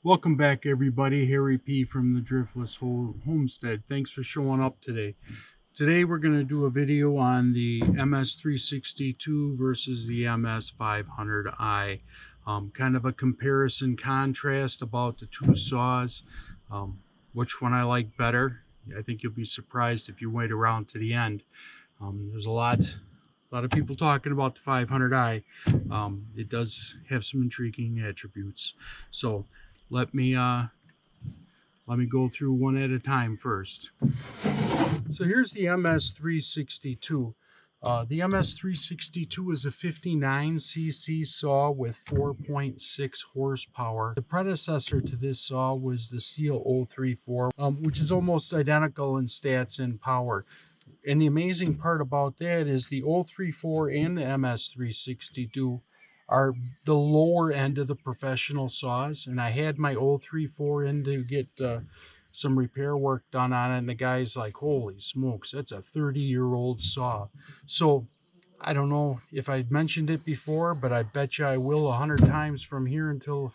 Welcome back, everybody. Harry P. from the Driftless Homestead. Thanks for showing up today. Today we're going to do a video on the MS362 versus the MS500i. Kind of a comparison contrast about the two saws. Which one I like better. I think you'll be surprised if you wait around to the end. There's a lot of people talking about the 500i. It does have some intriguing attributes. So let me go through one at a time first. So here's the MS362. The MS362 is a 59cc saw with 4.6 horsepower. The predecessor to this saw was the Stihls 034, which is almost identical in stats and power. And the amazing part about that is the 034 and the MS362 are the lower end of the professional saws. And I had my 034 in to get some repair work done on it, and the guy's like, holy smokes, that's a 30-year-old saw. So I don't know if I mentioned it before, but I bet you I will 100 times from here until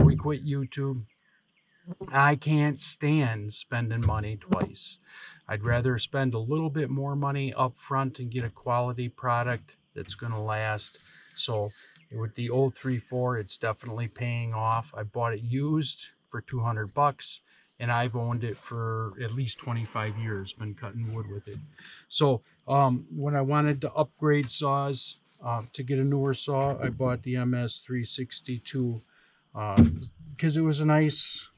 we quit YouTube. I can't stand spending money twice. I'd rather spend a little bit more money up front and get a quality product that's going to last. So with the 034, it's definitely paying off. I bought it used for 200 bucks, and I've owned it for at least 25 years, been cutting wood with it. So when I wanted to upgrade saws to get a newer saw, I bought the MS362 because it was a nice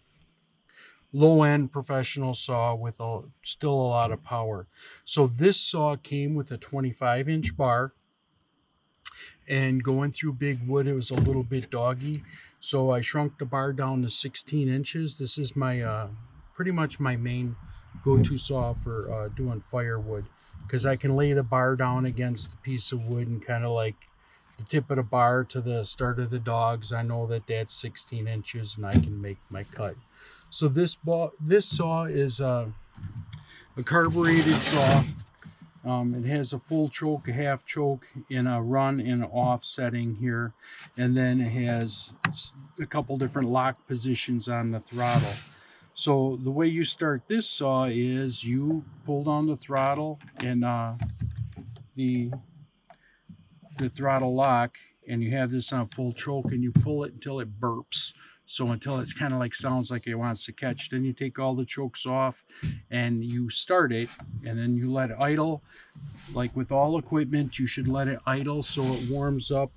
low-end professional saw with still a lot of power. So this saw came with a 25-inch bar, and going through big wood, it was a little bit doggy. So I shrunk the bar down to 16 inches. This is my pretty much my main go-to saw for doing firewood, because I can lay the bar down against a piece of wood and kind of like the tip of the bar to the start of the dogs. I know that that's 16 inches and I can make my cut. So this saw is a carbureted saw. It has a full choke, a half choke, in a run and off setting here. And then it has a couple different lock positions on the throttle. So the way you start this saw is you pull down the throttle and the throttle lock, and you have this on full choke, and you pull it until it burps. So until it's kind of like sounds like it wants to catch. Then you take all the chokes off and you start it, and then you let it idle. Like with all equipment, you should let it idle so it warms up.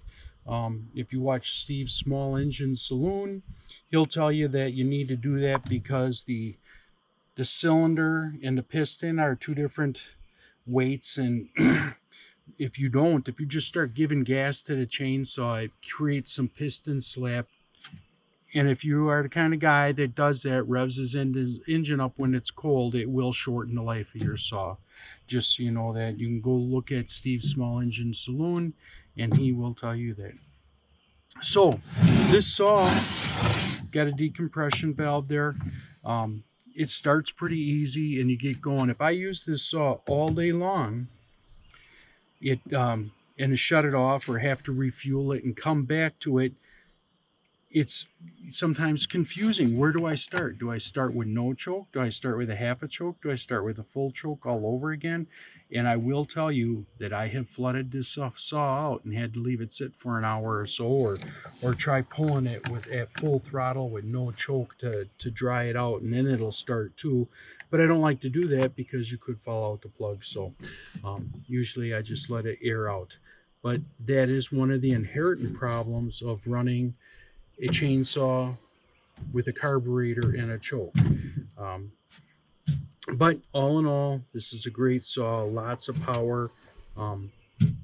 If you watch Steve's Small Engine Saloon, he'll tell you that you need to do that because the cylinder and the piston are two different weights, and if you just start giving gas to the chainsaw, it creates some piston slap. And if you are the kind of guy that does that, revs his engine up when it's cold, it will shorten the life of your saw. Just so you know that. You can go look at Steve's Small Engine Saloon, and he will tell you that. So this saw got a decompression valve there. It starts pretty easy and you get going. If I use this saw all day long, and to shut it off or have to refuel it and come back to it, it's sometimes confusing. Where do I start? Do I start with no choke? Do I start with a half a choke? Do I start with a full choke all over again? And I will tell you that I have flooded this saw out and had to leave it sit for an hour or so, or try pulling it at full throttle with no choke to dry it out, and then it'll start too. But I don't like to do that because you could fall out the plug. So usually I just let it air out. But that is one of the inherent problems of running a chainsaw with a carburetor and a choke. But all in all, this is a great saw, lots of power.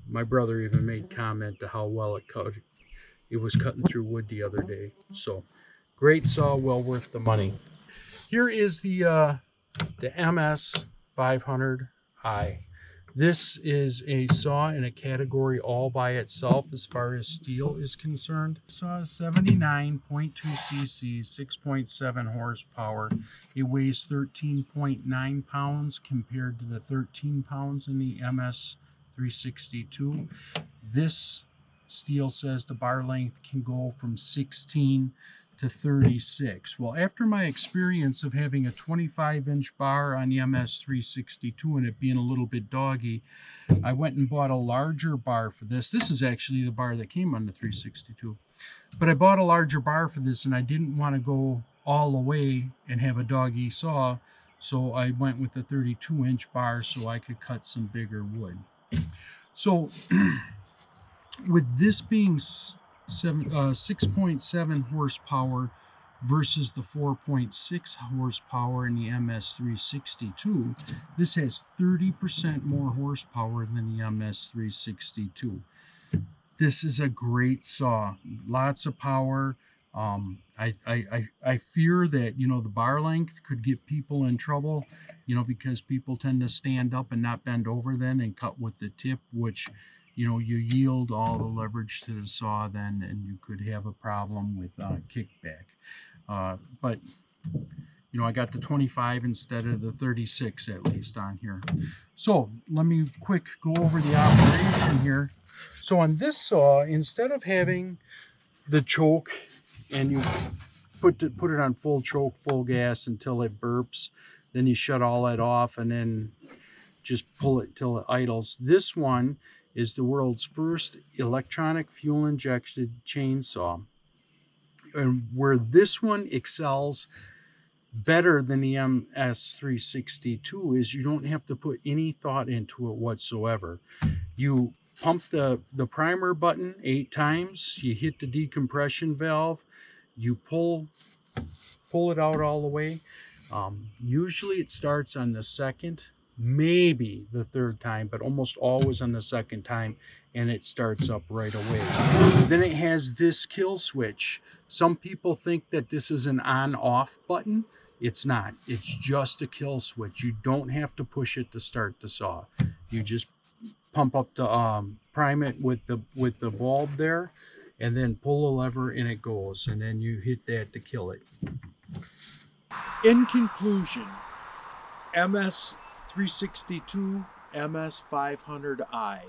My brother even made comment to how well it cut. It was cutting through wood the other day. So great saw, well worth the money. Here is the MS500i. This is a saw in a category all by itself as far as steel is concerned. Saw is 79.2 cc, 6.7 horsepower. It weighs 13.9 pounds compared to the 13 pounds in the MS362. This steel says the bar length can go from 16 to 36. Well, after my experience of having a 25-inch bar on the MS362 and it being a little bit doggy, I went and bought a larger bar for this. This is actually the bar that came on the 362. But I bought a larger bar for this, and I didn't want to go all the way and have a doggy saw, so I went with the 32-inch bar so I could cut some bigger wood. So with this being 6.7 horsepower versus the 4.6 horsepower in the MS362, this has 30% more horsepower than the MS362. This is a great saw, lots of power. I fear that, you know, the bar length could get people in trouble, you know, because people tend to stand up and not bend over then and cut with the tip, which, you know, you yield all the leverage to the saw then, and you could have a problem with kickback. But, you know, I got the 25 instead of the 36 at least on here. So let me quick go over the operation here. So on this saw, instead of having the choke and you put it on full choke, full gas until it burps, then you shut all that off and then just pull it till it idles. This one is the world's first electronic fuel injected chainsaw. And where this one excels better than the MS362 is you don't have to put any thought into it whatsoever. You pump the primer button 8 times, you hit the decompression valve, you pull it out all the way. Usually it starts on the second, maybe the third time, but almost always on the second time, and it starts up right away. Then it has this kill switch. Some people think that this is an on-off button. It's not. It's just a kill switch. You don't have to push it to start the saw. You just pump up the prime it with the bulb there, and then pull a lever and it goes, and then you hit that to kill it. In conclusion, MS362, MS500i.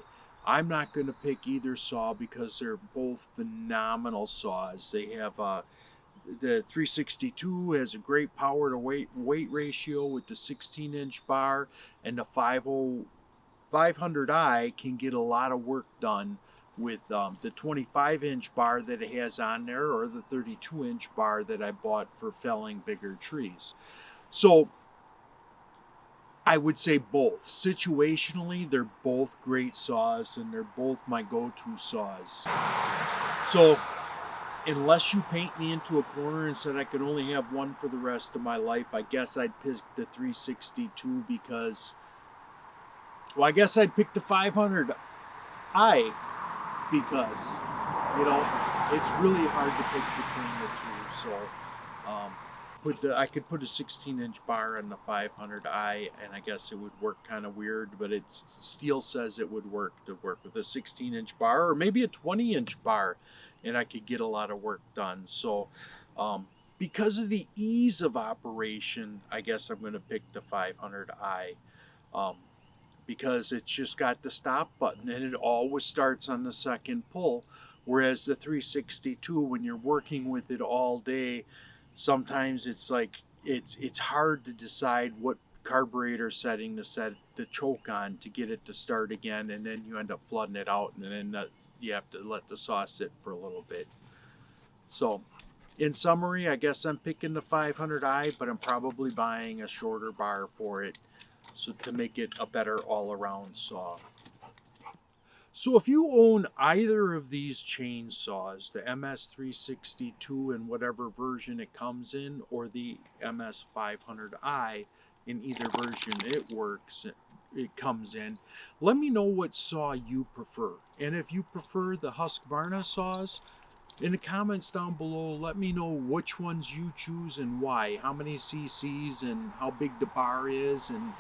I'm not going to pick either saw because they're both phenomenal saws. They have the 362 has a great power to weight ratio with the 16-inch bar, and the 500i can get a lot of work done with the 25-inch bar that it has on there, or the 32-inch bar that I bought for felling bigger trees. So I would say both. Situationally, they're both great saws, and they're both my go-to saws. So unless you paint me into a corner and said I could only have one for the rest of my life, I guess I'd pick the 362 because, well, I guess I'd pick the 500i because, you know, it's really hard to pick between the two. So I could put a 16-inch bar on the 500i, and I guess it would work kind of weird, but Stihls says it would work with a 16-inch bar, or maybe a 20-inch bar, and I could get a lot of work done. So because of the ease of operation, I guess I'm going to pick the 500i. Because it's just got the stop button and it always starts on the second pull, whereas the 362, when you're working with it all day, sometimes it's like it's hard to decide what carburetor setting to set the choke on to get it to start again, and then you end up flooding it out, and then you have to let the saw sit for a little bit. So in summary, I guess I'm picking the 500i, but I'm probably buying a shorter bar for it, so to make it a better all-around saw. So if you own either of these chainsaws, the MS362 in whatever version it comes in, or the MS500i in either version it comes in, let me know what saw you prefer. And if you prefer the Husqvarna saws, in the comments down below, let me know which ones you choose and why, how many cc's and how big the bar is, and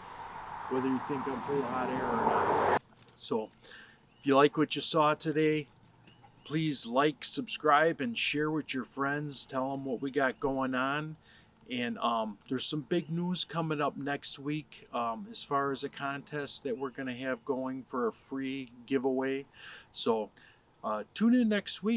whether you think I'm full of hot air or not. So if you like what you saw today, please like, subscribe, and share with your friends. Tell them what we got going on. And there's some big news coming up next week as far as a contest that we're going to have going for a free giveaway. So tune in next week.